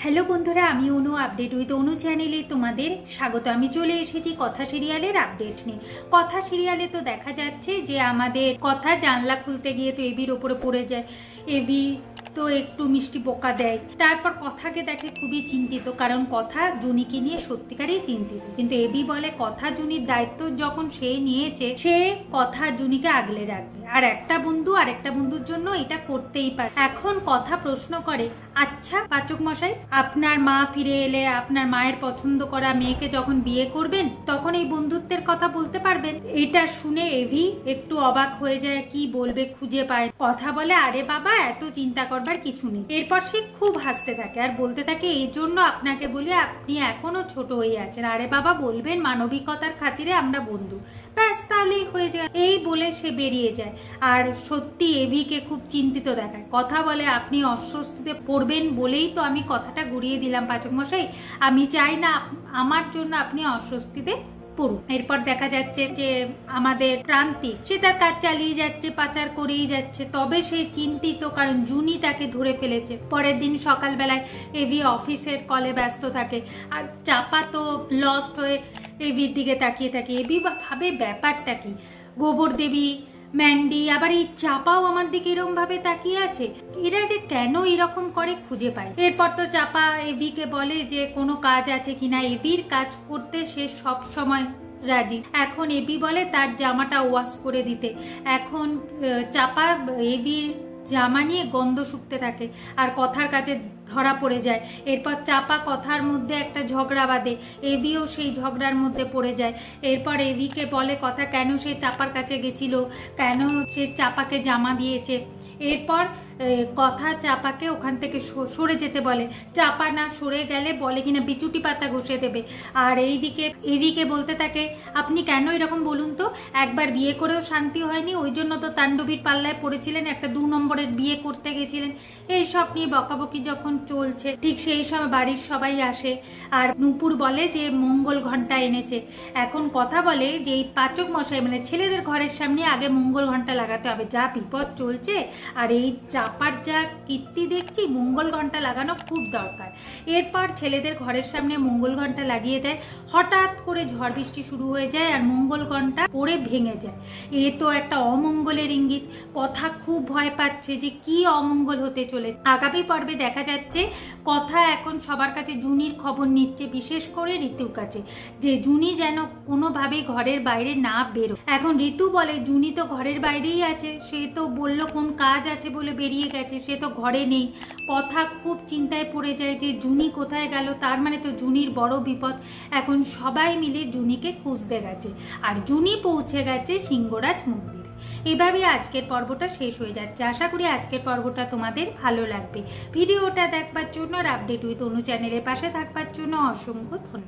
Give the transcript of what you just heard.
Hello বন্ধুরা, আমি অনু update with অনু চ্যানেলে তোমাদের স্বাগত। আমি চলে এসেছি কথা সিরিয়ালের আপডেট নিয়ে। কথা সিরিয়ালে তো দেখা যাচ্ছে যে আমাদের কথা জানলা খুলতে গিয়ে তো এবির ওপরে পড়ে যায়। এবি তো একটু মিষ্টি পোকা দেয়, তারপর কথাকে দেখে খুবই চিন্তিত, কারণ কথা জুনিকে নিয়ে সত্যিকারই চিন্তিত। কিন্তু এবি বলে কথা জুনির দায়িত্ব যখন সে নিয়েছে, সে কথা জুনিকে আগলে রাখবে, আর একটা বন্ধু আরেকটা বন্ধুর জন্য এটা করতেই পারে। এখন কথা প্রশ্ন করে, আচ্ছা পাচক মশাই, আপনার মা ফিরে এলে আপনার মায়ের পছন্দ করা মেয়েকে যখন বিয়ে করবেন তখন এই বন্ধুত্বের কথা বলতে পারবেন? এটা শুনে এভি একটু অবাক হয়ে যায়, কি বলবে খুঁজে পায়। কথা বলে, আরে বাবা, এত চিন্তা করবার কিছু নেই। এরপর সে খুব হাসতে থাকে আর বলতে থাকে, এই জন্য আপনাকে বলি আপনি এখনো ছোট হয়ে আছেন। আরে বাবা, বলবেন মানবিকতার খাতিরে আমরা বন্ধু, ব্যাস তাহলেই হয়ে যায়। এই বলে সে বেরিয়ে যায়। আর সত্যি এভিকে খুব চিন্তিত দেখায়। কথা বলে, আপনি অস্বস্তিতে পড়বেন বলেই তো আমি কথাটা ঘুরিয়ে দিলাম পাচক মশাই। আমি চাই না আমার জন্য আপনি অস্বস্তিতে পড়ুন। এরপর দেখা যাচ্ছে যে আমাদের প্রান্তিক, সে তার কাজ চালিয়ে যাচ্ছে, পাচার করেই যাচ্ছে। তবে সে চিন্তিত, কারণ জুনি তাকে ধরে ফেলেছে। পরের দিন সকালবেলায় এভি অফিসের কলে ব্যস্ত থাকে, আর চাপা তো লস্ট হয়ে এভির দিকে তাকিয়ে থাকে। এভি ভাবে ব্যাপারটা কি, গোবর দেবী, ম্যান্ডি, আবার এই চাপাও আমার দিকে এরকম ভাবে তাকিয়ে আছে, এরা যে কেন এরকম করে খুঁজে পায়। এরপর তো চাপা এভিকে বলে যে কোনো কাজ আছে কিনা। এভির কাজ করতে সে সব সময় রাজি। এখন এভি বলে তার জামাটা ওয়াশ করে দিতে। এখন চাপা এভির জামা নিয়ে গন্ধ শুকতে থাকে আর কথার কাছে ধরা পড়ে যায়। এরপর চাপা কথার মধ্যে একটা ঝগড়া বাঁধে, এভিও সেই ঝগড়ার মধ্যে পড়ে যায়। এরপর এভিকে বলে কথা কেন সে চাপার কাছে গেছিল, কেন সে চাপাকে জামা দিয়েছে। এরপর কথা চাপাকে ওখান থেকে সরে যেতে বলে। চাপা না সরে গেলে বলে কিনা বিচুটি পাতা ঘষে দেবে। আর এইদিকে এভিকে বলতে থাকে, আপনি কেন এরকম বলুন তো, একবার বিয়ে করেও শান্তি হয়নি, ওই জন্য তো তাণ্ডবীর পাল্লায় পড়েছিলেন, একটা 2 নম্বরের বিয়ে করতে গেছিলেন। এইসব নিয়ে বকাবকি যখন চলছে, ঠিক সেই সময় বাড়ির সবাই আসে আর নূপুর বলে যে মঙ্গল ঘন্টা এনেছে। এখন কথা বলে যে এই পাচক মশাই মানে ছেলেদের ঘরের সামনে আগে মঙ্গল ঘন্টা লাগাতে হবে, যা বিপদ চলছে আর এই চাপার যা কীর্তি দেখছি, মঙ্গল ঘন্টা লাগানো খুব দরকার। এরপর ছেলেদের ঘরের সামনে মঙ্গল ঘন্টা লাগিয়ে দেয়। হঠাৎ করে ঝড় বৃষ্টি শুরু হয়ে যায় আর মঙ্গল ঘন্টা পড়ে ভেঙে যায়। এ তো একটা অমঙ্গলের ইঙ্গিত। কথা খুব ভয় পাচ্ছে যে কি অমঙ্গল হতে চলে। আগামী পর্বে দেখা যাচ্ছে কথা এখন সবার কাছে জুনির খবর নিচ্ছে, বিশেষ করে ঋতুর কাছে, যে জুনি যেন কোনোভাবেই ঘরের বাইরে না বেরো। এখন ঋতু বলে, জুনি তো ঘরের বাইরেই আছে, সে তো বললো কোন কাজ আছে বলে বেরিয়ে গেছে, সে তো ঘরে নেই। কথা খুব চিন্তায় পড়ে যায় যে জুনি কোথায় গেল, তার মানে তো জুনির বড় বিপদ। এখন সবাই মিলে জুনিকে খুঁজতে গেছে আর জুনি পৌঁছে গেছে সিংহরাজ মন্দিরে। এভাবেই আজকের পর্বটা শেষ হয়ে যাচ্ছে। আশা করি আজকের পর্বটা তোমাদের ভালো লাগবে। ভিডিওটা দেখবার জন্য আর আপডেট উইথ অনু চ্যানেলের পাশে থাকবার জন্য অসংখ্য ধন্যবাদ।